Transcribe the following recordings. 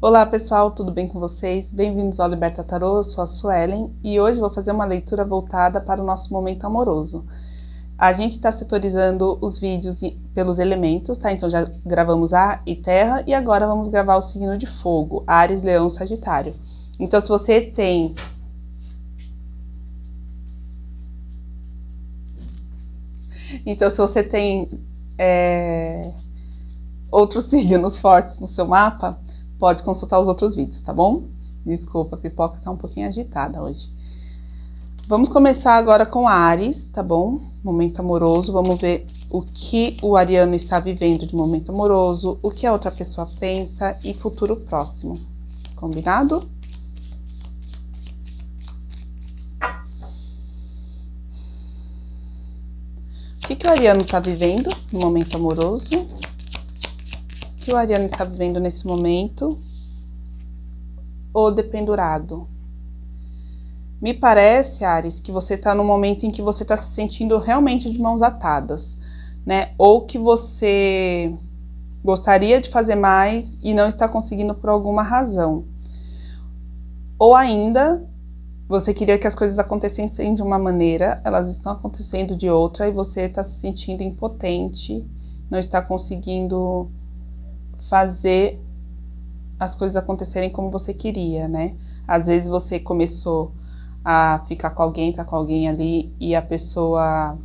Olá pessoal, tudo bem com vocês? Bem-vindos ao Liberta Tarô, eu sou a Suelen e hoje vou fazer uma leitura voltada para o nosso momento amoroso. A gente está setorizando os vídeos pelos elementos, tá? Então já gravamos ar e terra e agora vamos gravar o signo de fogo, Áries, Leão, Sagitário. Então se você tem outros signos fortes no seu mapa, pode consultar os outros vídeos, tá bom? Desculpa, a pipoca tá um pouquinho agitada hoje. Vamos começar agora com Áries, tá bom? Momento amoroso, vamos ver o que o ariano está vivendo de momento amoroso, o que a outra pessoa pensa e futuro próximo. Combinado? O que o ariano está vivendo no momento amoroso? O que o ariano está vivendo nesse momento? O dependurado. Me parece, Áries, que você está no momento em que você está se sentindo realmente de mãos atadas, né? Ou que você gostaria de fazer mais e não está conseguindo por alguma razão. Ou ainda, você queria que as coisas acontecessem de uma maneira, elas estão acontecendo de outra e você está se sentindo impotente, não está conseguindo fazer as coisas acontecerem como você queria, né? Às vezes você começou a ficar com alguém, tá com alguém ali e a pessoa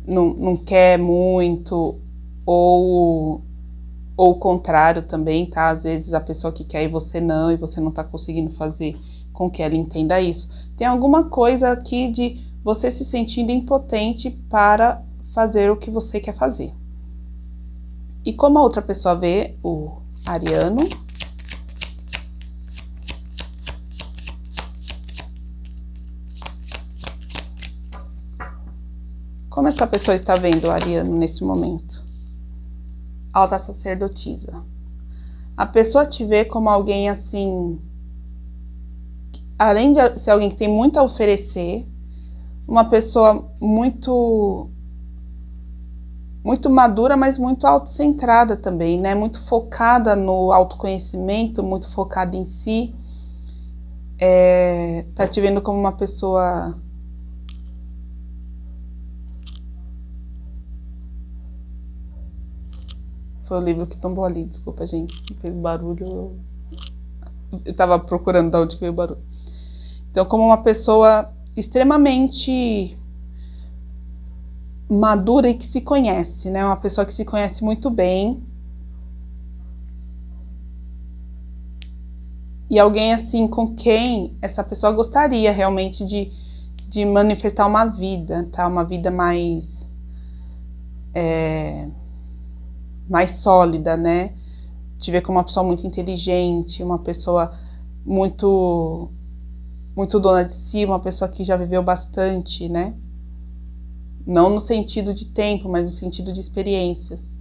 não quer muito, ou o contrário também, tá? Às vezes a pessoa que quer e você não tá conseguindo fazer com que ela entenda isso. Tem alguma coisa aqui de você se sentindo impotente para fazer o que você quer fazer. E como a outra pessoa vê o ariano, como essa pessoa está vendo o ariano nesse momento? Alta sacerdotisa. A pessoa te vê como alguém assim, além de ser alguém que tem muito a oferecer, uma pessoa muito madura, mas muito autocentrada também, né? Muito focada no autoconhecimento, muito focada em si. Tá te vendo como uma pessoa Foi o livro que tombou ali, desculpa, gente. Fez barulho. Eu tava procurando de onde veio o barulho. Então, como uma pessoa extremamente madura e que se conhece, né? Uma pessoa que se conhece muito bem. E alguém assim com quem essa pessoa gostaria realmente de manifestar uma vida, tá? Uma vida mais sólida, né? Te ver como uma pessoa muito inteligente, uma pessoa muito dona de si, uma pessoa que já viveu bastante, né? Não no sentido de tempo, mas no sentido de experiências.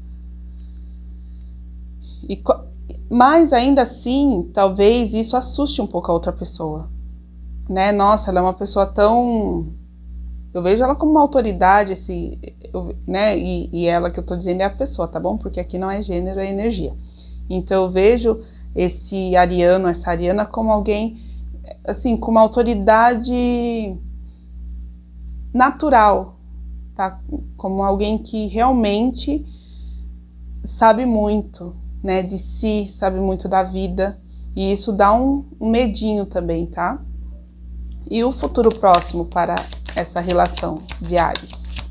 Mas ainda assim, talvez isso assuste um pouco a outra pessoa, né? Nossa, ela é uma pessoa tão... Eu vejo ela como uma autoridade, né? E ela que eu tô dizendo é a pessoa, tá bom? Porque aqui não é gênero, é energia. Então eu vejo esse ariano, essa ariana como alguém, assim, com uma autoridade natural, tá? Como alguém que realmente sabe muito, né? De si, sabe muito da vida. E isso dá um medinho também, tá? E o futuro próximo para essa relação de Áries?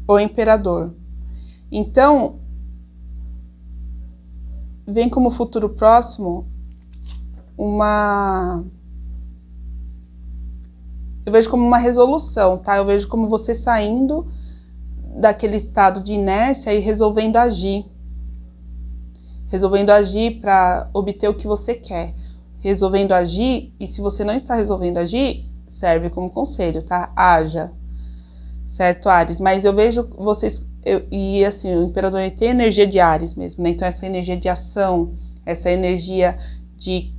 O Imperador. Então, vem como futuro próximo eu vejo como uma resolução, tá? Eu vejo como você saindo daquele estado de inércia e resolvendo agir. Resolvendo agir para obter o que você quer. Resolvendo agir, e se você não está resolvendo agir, serve como conselho, tá? Haja. Certo, Áries? Mas eu vejo vocês... E assim, o Imperador tem energia de Áries mesmo, né? Então essa energia de ação, essa energia de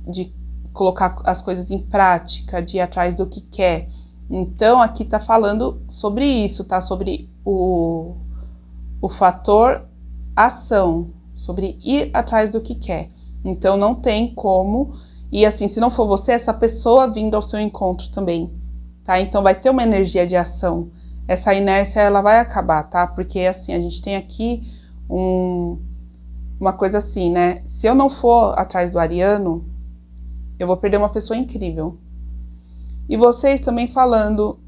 colocar as coisas em prática, de ir atrás do que quer. Então aqui tá falando sobre isso, tá? Sobre o fator ação, sobre ir atrás do que quer. Então não tem como, e assim, se não for você, essa pessoa vindo ao seu encontro também, tá? Então vai ter uma energia de ação. Essa inércia, ela vai acabar, tá? Porque assim, a gente tem aqui uma coisa assim, né? Se eu não for atrás do ariano, eu vou perder uma pessoa incrível. E vocês também falando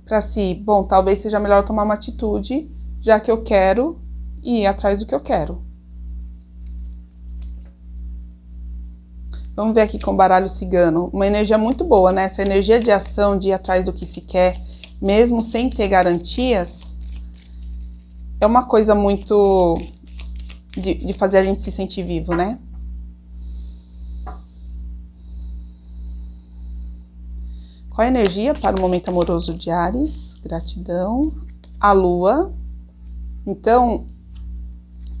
para si, bom, talvez seja melhor tomar uma atitude, já que eu quero ir atrás do que eu quero. Vamos ver aqui com o baralho cigano. Uma energia muito boa, né? Essa energia de ação, de ir atrás do que se quer, mesmo sem ter garantias, é uma coisa muito de fazer a gente se sentir vivo, né? Qual a energia para o momento amoroso de Áries? Gratidão. A lua. Então,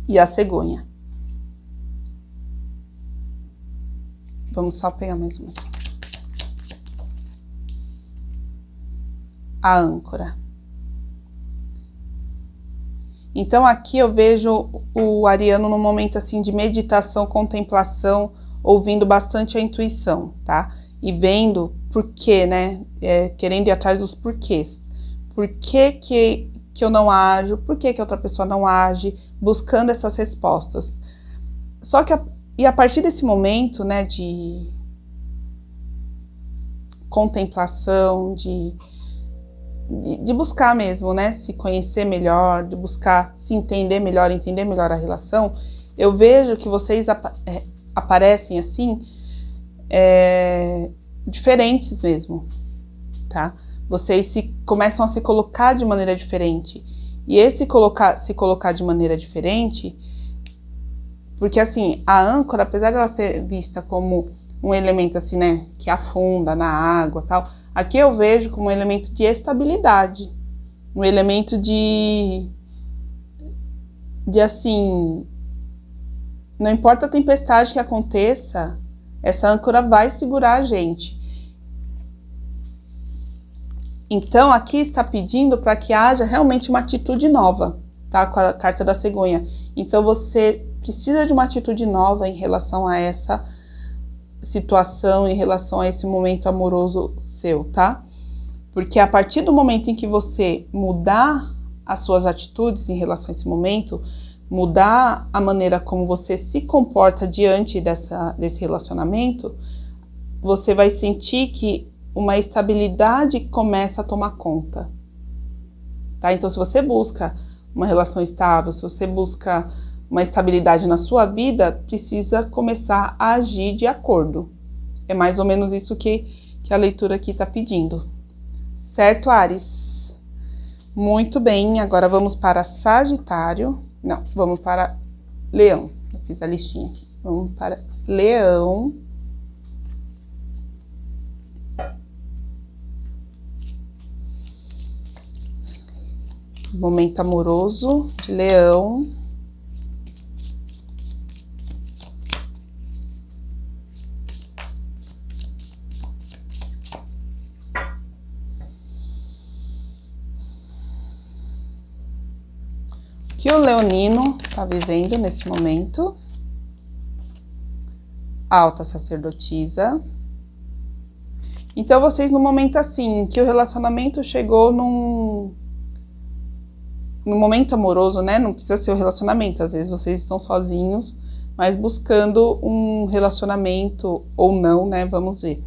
e a cegonha. Vamos só pegar mais uma aqui. A âncora. Então aqui eu vejo o ariano num momento assim de meditação, contemplação, ouvindo bastante a intuição, tá? E vendo por quê, né? Querendo ir atrás dos porquês. Por que eu não ajo? Por que outra pessoa não age? Buscando essas respostas. Só que a partir desse momento, né, de contemplação, de buscar mesmo, né, se conhecer melhor, de buscar se entender melhor a relação, eu vejo que vocês aparecem assim, diferentes mesmo, tá? Vocês começam a se colocar de maneira diferente. E esse se colocar de maneira diferente, porque assim, a âncora, apesar de ela ser vista como um elemento assim, né, que afunda na água e tal, aqui eu vejo como um elemento de estabilidade, um elemento de assim, não importa a tempestade que aconteça, essa âncora vai segurar a gente. Então aqui está pedindo para que haja realmente uma atitude nova, tá? Com a carta da cegonha. Então você precisa de uma atitude nova em relação a essa situação, em relação a esse momento amoroso seu, tá? Porque a partir do momento em que você mudar as suas atitudes em relação a esse momento, mudar a maneira como você se comporta diante desse relacionamento, você vai sentir que uma estabilidade começa a tomar conta, tá? Então, se você busca uma relação estável, se você busca uma estabilidade na sua vida, precisa começar a agir de acordo. É mais ou menos isso que a leitura aqui está pedindo. Certo, Áries? Muito bem, agora vamos para Sagitário. Não, vamos para Leão. Eu fiz a listinha aqui. Vamos para Leão. Momento amoroso de Leão. O que o leonino está vivendo nesse momento? Alta sacerdotisa. Então vocês no momento assim, que o relacionamento chegou num momento amoroso, né? Não precisa ser o relacionamento, às vezes vocês estão sozinhos, mas buscando um relacionamento ou não, né? Vamos ver.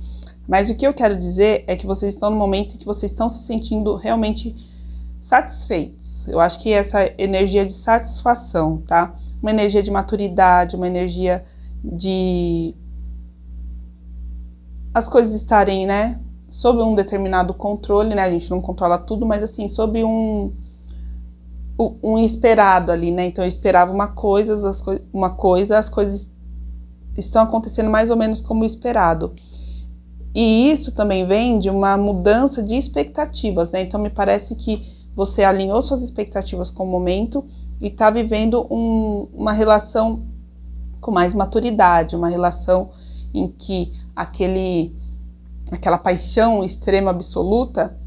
Mas o que eu quero dizer é que vocês estão no momento em que vocês estão se sentindo realmente satisfeitos. Eu acho que essa energia de satisfação, tá? Uma energia de maturidade, uma energia de as coisas estarem, né, sob um determinado controle, né? A gente não controla tudo, mas assim, sob um esperado ali, né? Então eu esperava uma coisa, as coisas estão acontecendo mais ou menos como esperado. E isso também vem de uma mudança de expectativas, né? Então me parece que você alinhou suas expectativas com o momento e está vivendo uma relação com mais maturidade, uma relação em que aquela paixão extrema absoluta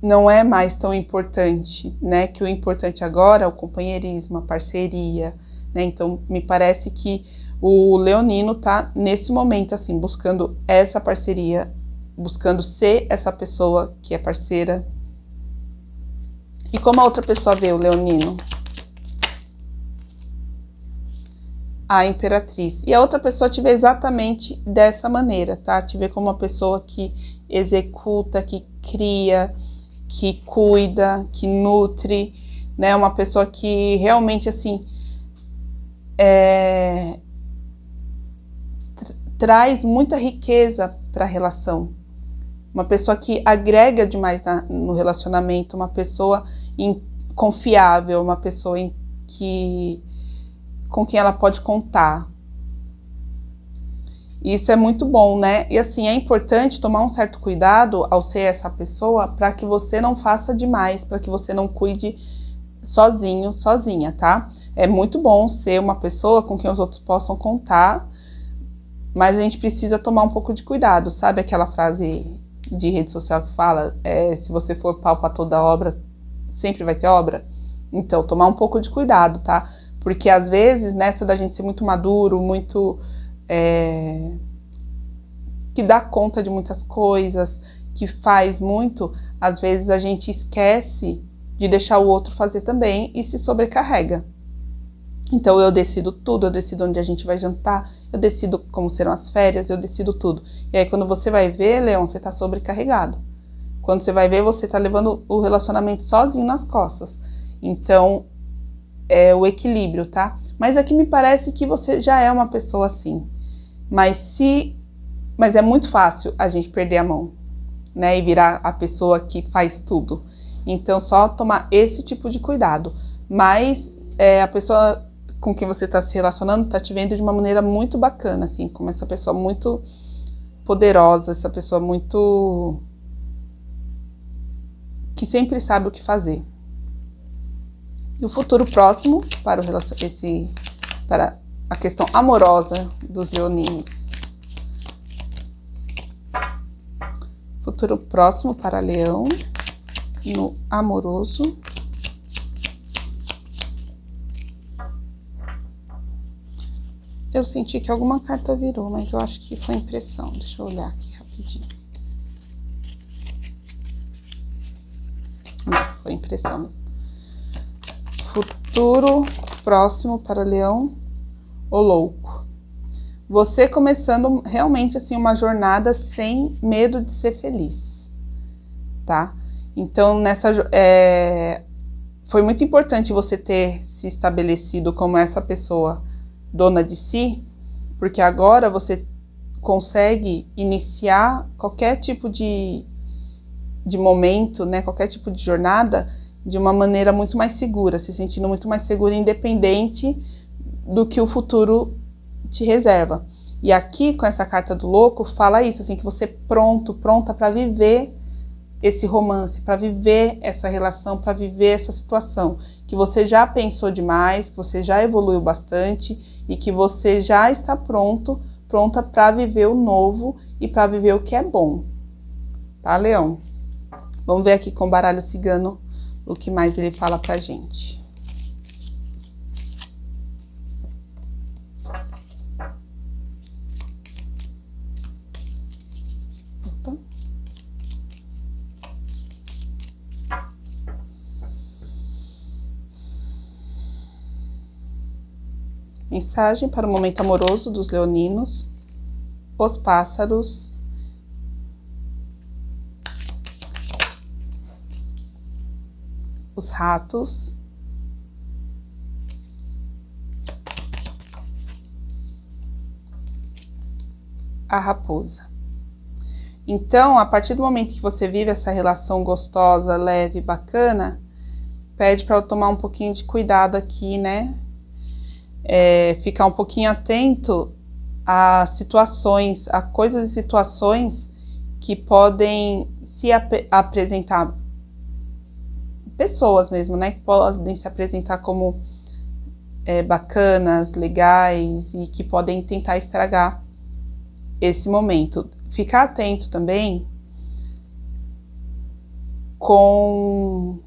não é mais tão importante, né? Que o importante agora é o companheirismo, a parceria, né? Então, me parece que o leonino tá nesse momento, assim, buscando essa parceria, buscando ser essa pessoa que é parceira. E como a outra pessoa vê o leonino? A imperatriz. E a outra pessoa te vê exatamente dessa maneira, tá? Te vê como uma pessoa que executa, que cria, que cuida, que nutre, né? Uma pessoa que realmente, assim, traz muita riqueza para a relação. Uma pessoa que agrega demais no relacionamento, uma pessoa confiável, uma pessoa com quem ela pode contar. Isso é muito bom, né? E assim, é importante tomar um certo cuidado ao ser essa pessoa para que você não faça demais, para que você não cuide sozinho, sozinha, tá? É muito bom ser uma pessoa com quem os outros possam contar, mas a gente precisa tomar um pouco de cuidado, sabe aquela frase de rede social que fala, se você for pau para toda obra, sempre vai ter obra? Então, tomar um pouco de cuidado, tá? Porque às vezes, nessa da gente ser muito maduro, muito... que dá conta de muitas coisas, que faz muito, às vezes a gente esquece de deixar o outro fazer também e se sobrecarrega. Então eu decido tudo, eu decido onde a gente vai jantar, eu decido como serão as férias, eu decido tudo. E aí quando você vai ver, Leão, você tá sobrecarregado. Quando você vai ver, você tá levando o relacionamento sozinho nas costas. Então, é o equilíbrio, tá? Mas aqui me parece que você já é uma pessoa assim. Mas é muito fácil a gente perder a mão, né? E virar a pessoa que faz tudo. Então, só tomar esse tipo de cuidado. Mas a pessoa com quem você está se relacionando está te vendo de uma maneira muito bacana, assim, como essa pessoa muito poderosa, essa pessoa muito... que sempre sabe o que fazer. E o futuro próximo para para a questão amorosa dos leoninos. Futuro próximo para Leão, no amoroso. Eu senti que alguma carta virou, mas eu acho que foi impressão. Deixa eu olhar aqui rapidinho. Não, foi impressão mesmo. Futuro próximo para Leão, o louco. Você começando realmente assim uma jornada sem medo de ser feliz, tá? Então foi muito importante você ter se estabelecido como essa pessoa dona de si, porque agora você consegue iniciar qualquer tipo de momento, né? Qualquer tipo de jornada de uma maneira muito mais segura, se sentindo muito mais segura, independente do que o futuro te reserva. E aqui, com essa carta do louco, fala isso, assim, que você é pronta para viver esse romance, para viver essa relação, para viver essa situação, que você já pensou demais, que você já evoluiu bastante e que você já está pronta para viver o novo e para viver o que é bom. Tá, Leão? Vamos ver aqui com o baralho cigano o que mais ele fala pra gente. Opa. Mensagem para o momento amoroso dos leoninos, os pássaros, os ratos, a raposa. Então, a partir do momento que você vive essa relação gostosa, leve, bacana, pede para eu tomar um pouquinho de cuidado aqui, né? Ficar um pouquinho atento a situações, a coisas e situações que podem se apresentar, pessoas mesmo, né, que podem se apresentar como bacanas, legais e que podem tentar estragar esse momento. Ficar atento também com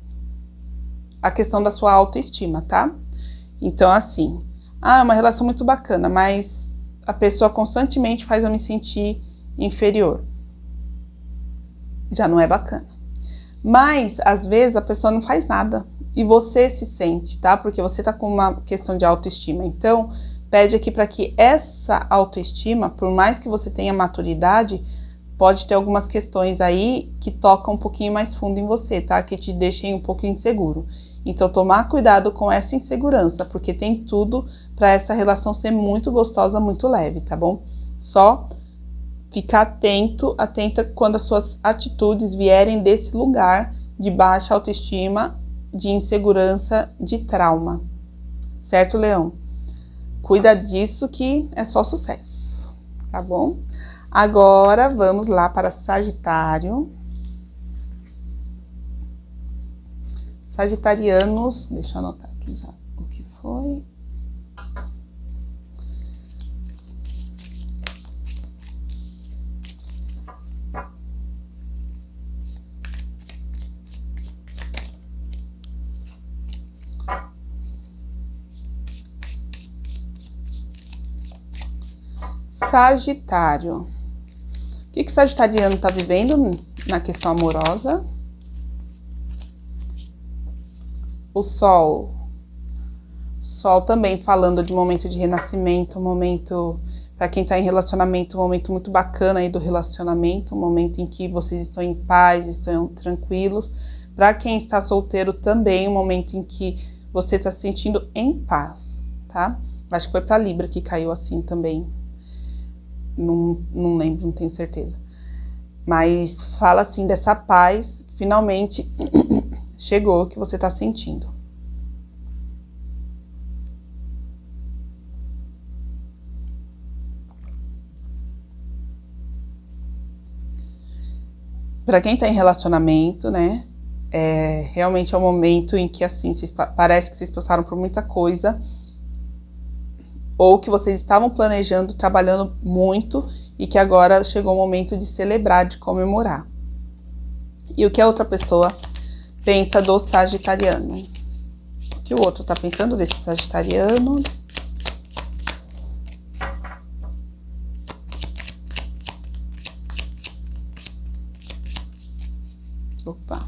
a questão da sua autoestima, tá? Então, assim, é uma relação muito bacana, mas a pessoa constantemente faz eu me sentir inferior. Já não é bacana. Mas, às vezes, a pessoa não faz nada e você se sente, tá? Porque você tá com uma questão de autoestima. Então, pede aqui para que essa autoestima, por mais que você tenha maturidade, pode ter algumas questões aí que tocam um pouquinho mais fundo em você, tá? Que te deixem um pouco inseguro. Então, tomar cuidado com essa insegurança, porque tem tudo para essa relação ser muito gostosa, muito leve, tá bom? Só ficar atenta quando as suas atitudes vierem desse lugar de baixa autoestima, de insegurança, de trauma. Certo, Leão? Cuida disso que é só sucesso, tá bom? Agora, vamos lá para Sagitário. Sagitarianos, deixa eu anotar aqui já o que foi. Sagitário. O que o sagitariano está vivendo na questão amorosa? O Sol. Sol também falando de momento de renascimento, momento, para quem está em relacionamento, um momento muito bacana aí do relacionamento, um momento em que vocês estão em paz, estão tranquilos. Para quem está solteiro também, um momento em que você está se sentindo em paz, tá? Acho que foi para Libra que caiu assim também. Não lembro, não tenho certeza. Mas fala assim dessa paz que finalmente chegou, que você está sentindo. Para quem está em relacionamento, né? Realmente é um momento em que assim parece que vocês passaram por muita coisa, ou que vocês estavam planejando, trabalhando muito e que agora chegou o momento de celebrar, de comemorar. E o que a outra pessoa pensa do sagitariano? O que o outro está pensando desse sagitariano? Opa.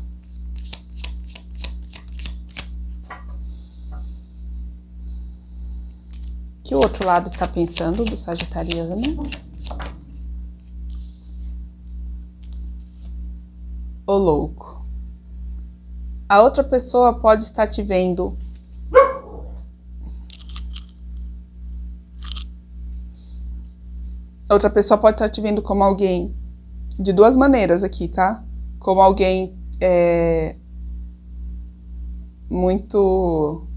O que o outro lado está pensando do sagitariano? Ô louco. A outra pessoa pode estar te vendo como alguém de duas maneiras aqui, tá? Como alguém muito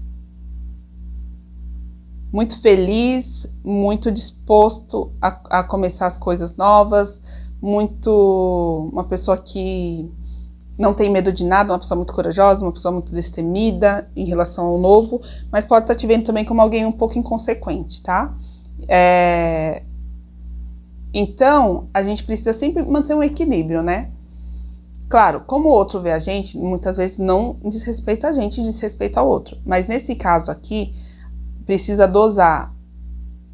feliz, muito disposto a começar as coisas novas, uma pessoa que não tem medo de nada, uma pessoa muito corajosa, uma pessoa muito destemida em relação ao novo, mas pode estar te vendo também como alguém um pouco inconsequente, tá? Então, a gente precisa sempre manter um equilíbrio, né? Claro, como o outro vê a gente, muitas vezes não desrespeita a gente, desrespeita o outro. Mas nesse caso aqui, precisa dosar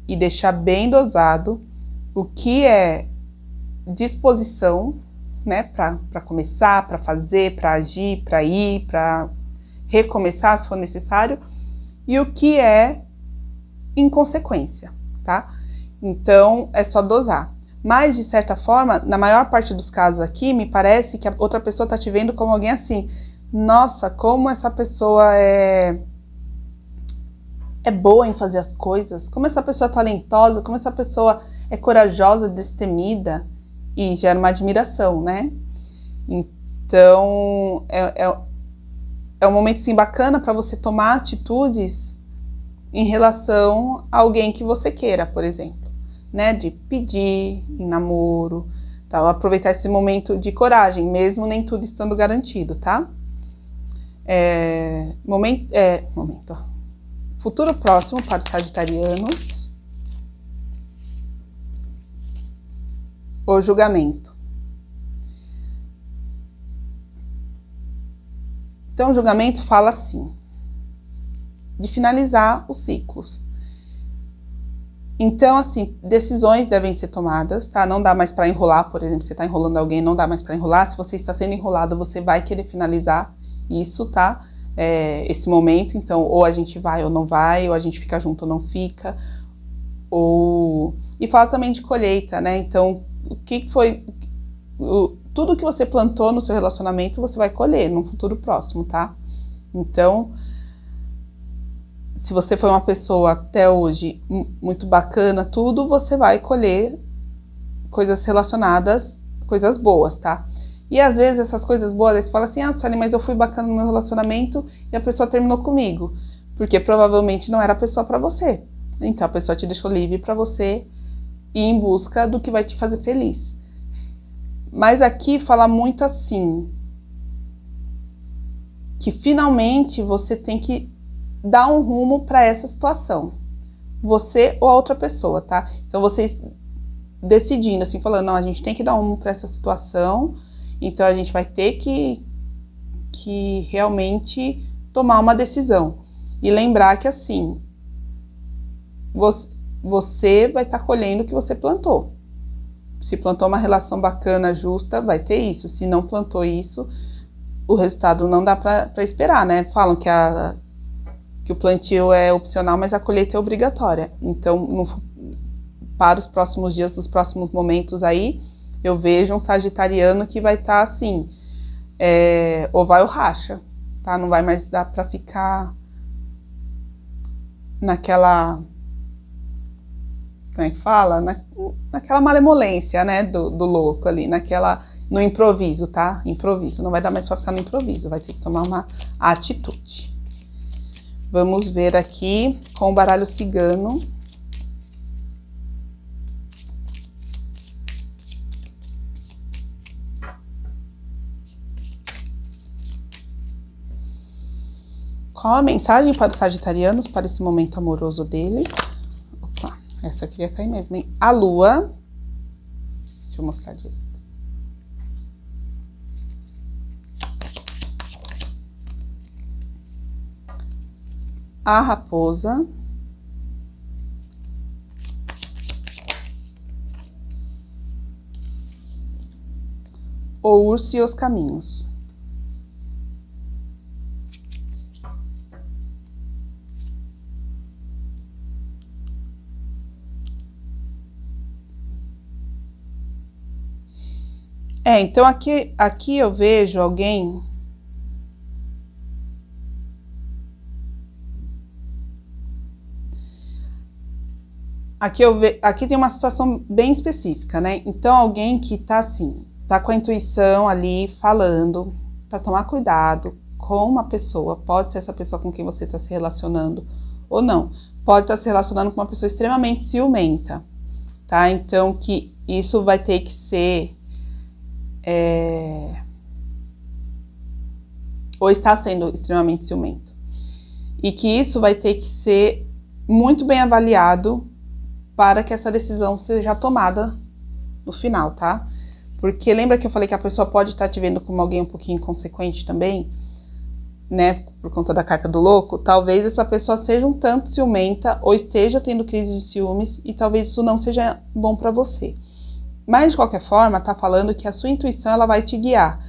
e deixar bem dosado o que é disposição, né, para começar, para fazer, para agir, para ir, para recomeçar se for necessário, e o que é inconsequência, tá? Então, é só dosar. Mas, de certa forma, na maior parte dos casos aqui, me parece que a outra pessoa tá te vendo como alguém assim, nossa, como essa pessoa é boa em fazer as coisas, como essa pessoa é talentosa, como essa pessoa é corajosa, destemida, e gera uma admiração, né? Então, é um momento, sim, bacana para você tomar atitudes em relação a alguém que você queira, por exemplo, né? De pedir em namoro, tá? Aproveitar esse momento de coragem, mesmo nem tudo estando garantido, tá? Futuro próximo para os sagitarianos. O julgamento. Então, o julgamento fala assim, de finalizar os ciclos. Então, assim, decisões devem ser tomadas, tá? Não dá mais para enrolar, por exemplo, você está enrolando alguém, não dá mais para enrolar. Se você está sendo enrolado, você vai querer finalizar isso, tá? Esse momento, então, ou a gente vai ou não vai, ou a gente fica junto ou não fica. E fala também de colheita, né? Então, o que foi... tudo que você plantou no seu relacionamento, você vai colher no futuro próximo, tá? Então... se você foi uma pessoa até hoje muito bacana, tudo, você vai colher coisas relacionadas, coisas boas, tá? E às vezes essas coisas boas, aí você fala assim, Sueli, mas eu fui bacana no meu relacionamento e a pessoa terminou comigo. Porque provavelmente não era a pessoa pra você. Então a pessoa te deixou livre pra você ir em busca do que vai te fazer feliz. Mas aqui fala muito assim, que finalmente você tem que dar um rumo para essa situação, você ou a outra pessoa, tá? Então vocês decidindo assim, falando, não, a gente tem que dar um rumo para essa situação, então a gente vai ter que realmente tomar uma decisão e lembrar que assim, você vai estar colhendo o que você plantou. Se plantou uma relação bacana, justa, vai ter isso. Se não plantou isso, o resultado não dá para esperar, né? Falam que o plantio é opcional, mas a colheita é obrigatória. Então, para os próximos dias, dos próximos momentos aí, eu vejo um sagitariano que vai estar assim, ou vai ou racha, tá? Não vai mais dar para ficar naquela, como é que fala? Naquela malemolência, né, do louco ali, no improviso, tá? Improviso, não vai dar mais para ficar no improviso, vai ter que tomar uma atitude. Vamos ver aqui com o baralho cigano. Qual a mensagem para os sagitarianos, para esse momento amoroso deles? Opa, essa eu queria cair mesmo, hein? A lua. Deixa eu mostrar direito. A raposa. O urso e os caminhos. Então aqui eu vejo alguém aqui tem uma situação bem específica, né? Então alguém que tá assim, tá com a intuição ali falando para tomar cuidado com uma pessoa, pode ser essa pessoa com quem você está se relacionando ou não, pode estar se relacionando com uma pessoa extremamente ciumenta, tá? Então que isso vai ter que ser ou está sendo extremamente ciumento. E que isso vai ter que ser muito bem avaliado para que essa decisão seja tomada no final, tá? Porque lembra que eu falei que a pessoa pode estar te vendo como alguém um pouquinho inconsequente também, né? Por conta da carta do louco. Talvez essa pessoa seja um tanto ciumenta ou esteja tendo crise de ciúmes e talvez isso não seja bom para você. Mas, de qualquer forma, tá falando que a sua intuição, ela vai te guiar.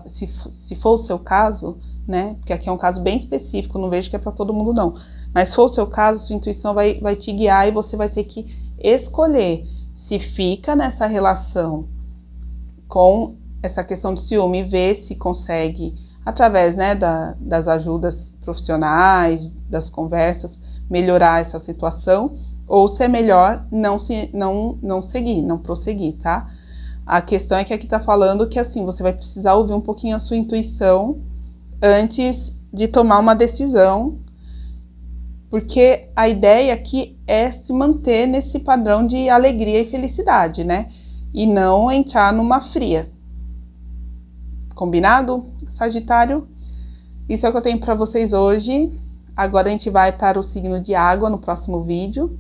Se for o seu caso, né? Porque aqui é um caso bem específico, não vejo que é para todo mundo, não. Mas se for o seu caso, sua intuição vai te guiar e você vai ter que escolher se fica nessa relação com essa questão do ciúme e ver se consegue, através, né, das ajudas profissionais, das conversas, melhorar essa situação, ou se é melhor não seguir, não prosseguir, tá? A questão é que aqui tá falando que assim, você vai precisar ouvir um pouquinho a sua intuição antes de tomar uma decisão, porque a ideia aqui é se manter nesse padrão de alegria e felicidade, né? E não entrar numa fria. Combinado, Sagitário? Isso é o que eu tenho para vocês hoje. Agora a gente vai para o signo de água no próximo vídeo.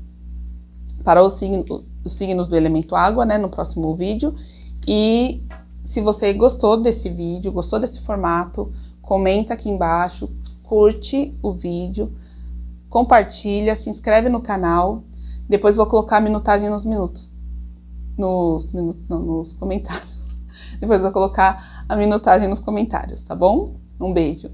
Para os signos do elemento água, né, no próximo vídeo. E se você gostou desse vídeo, gostou desse formato, comenta aqui embaixo, curte o vídeo, compartilha, se inscreve no canal. Depois vou colocar a minutagem nos comentários. Depois vou colocar a minutagem nos comentários, tá bom? Um beijo.